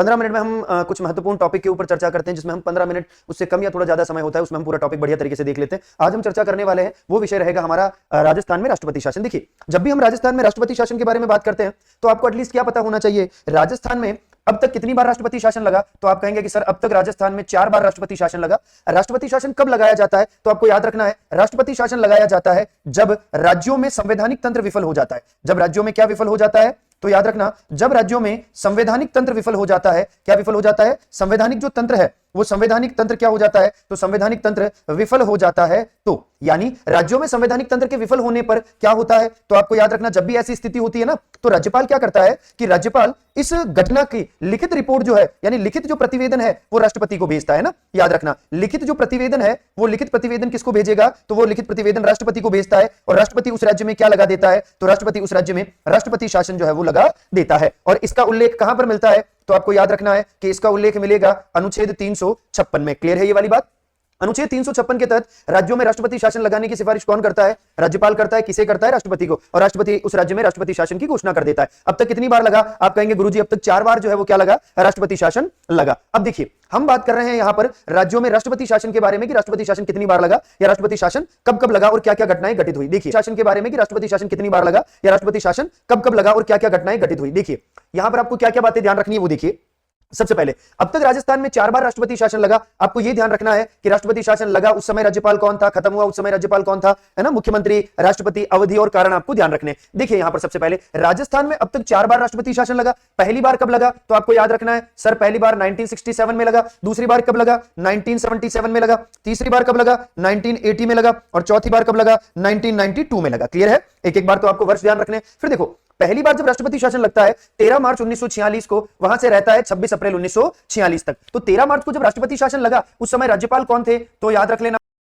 15 minute में हम कुछ महत्वपूर्ण टॉपिक के ऊपर चर्चा करते हैं, जिसमें हम 15 मिनट उससे कम या थोड़ा ज्यादा समय होता है, उसमें हम पूरा टॉपिक बढ़िया तरीके से देख लेते हैं। आज हम चर्चा करने वाले हैं, वो विषय रहेगा हमारा राजस्थान में राष्ट्रपति शासन। देखिए, जब भी हम राजस्थान में राष्ट्रपति शासन के बारे में बात करते हैं तो आपको एटलीस्ट क्या पता होना चाहिए, राजस्थान में अब तक कितनी बार राष्ट्रपति शासन लगा। तो आप कहेंगे कि सर अब तक राजस्थान में 4 बार राष्ट्रपति शासन लगा। राष्ट्रपति शासन कब लगाया जाता है, तो आपको याद रखना है, राष्ट्रपति शासन लगाया जाता है जब राज्यों में संवैधानिक तंत्र विफल हो जाता है। जब राज्यों में क्या विफल हो जाता है, तो याद रखना, जब राज्यों में संवैधानिक तंत्र विफल हो जाता है, क्या विफल हो जाता है, संवैधानिक जो तंत्र है वो संवैधानिक तंत्र क्या हो जाता है, तो संवैधानिक तंत्र विफल हो जाता है। तो यानी राज्यों में संवैधानिक तंत्र के विफल होने पर क्या होता है, तो आपको याद रखना, जब भी ऐसी स्थिति होती है ना, तो राज्यपाल क्या करता है कि राज्यपाल इस घटना की लिखित रिपोर्ट जो है, यानी लिखित जो प्रतिवेदन है वो राष्ट्रपति को भेजता है ना। याद रखना, लिखित जो प्रतिवेदन है वो लिखित प्रतिवेदन किसको भेजेगा, तो वो लिखित प्रतिवेदन राष्ट्रपति को भेजता है, और राष्ट्रपति उस राज्य में क्या लगा देता है, तो राष्ट्रपति उस राज्य में राष्ट्रपति शासन जो है वो लगा देता है। और इसका उल्लेख कहां पर मिलता है, तो आपको याद रखना है कि इसका उल्लेख मिलेगा अनुच्छेद 356 में। क्लियर है ये वाली बात। अनुच्छेद 356 के तहत राज्यों में राष्ट्रपति शासन लगाने की सिफारिश कौन करता है, राज्यपाल करता है। किसे करता है, राष्ट्रपति को, और राष्ट्रपति उस राज्य में राष्ट्रपति शासन की घोषणा कर देता है। अब तक कितनी बार लगा, आप कहेंगे गुरुजी अब तक 4 बार जो है वो क्या लगा, राष्ट्रपति शासन लगा। अब देखिए, हम बात कर रहे हैं यहां पर राज्यों में राष्ट्रपति शासन के बारे में कि राष्ट्रपति शासन कितनी बार लगा, या राष्ट्रपति शासन कब कब लगा और क्या क्या घटनाएं घटित हुई। देखिए, शासन के बारे में कि राष्ट्रपति शासन कितनी बार लगा या राष्ट्रपति शासन कब कब लगा और क्या क्या घटनाएं घटित हुई। देखिए यहां पर आपको क्या क्या बातें ध्यान रखनी है वो देखिए। सबसे पहले, अब तक राजस्थान में 4 बार राष्ट्रपति शासन लगा। आपको यह ध्यान रखना है कि राष्ट्रपति शासन लगा उस समय राज्यपाल कौन था, खत्म हुआ उस समय राज्यपाल कौन था, है ना, मुख्यमंत्री, राष्ट्रपति, अवधि और कारण आपको ध्यान रखने। देखिए यहां पर सबसे पहले राजस्थान में अब तक 4 बार राष्ट्रपति शासन लगा। पहली बार कब लगा, तो आपको याद रखना है, सर पहली बार 1967 में लगा, दूसरी बार कब लगा, 1977 में लगा, तीसरी बार कब लगा, 1980 में लगा, और चौथी बार कब लगा, 1992 में लगा। क्लियर है, एक एक बार तो आपको वर्ष ध्यान रखने। फिर देखो, पहली बार जब राष्ट्रपति शासन लगता है 13 मार्च 1946 को, वहां से रहता है 26 अप्रैल 1946 तक। तो 13 मार्च को जब राष्ट्रपति शासन लगा उस समय राज्यपाल कौन थे, तो याद रख लेना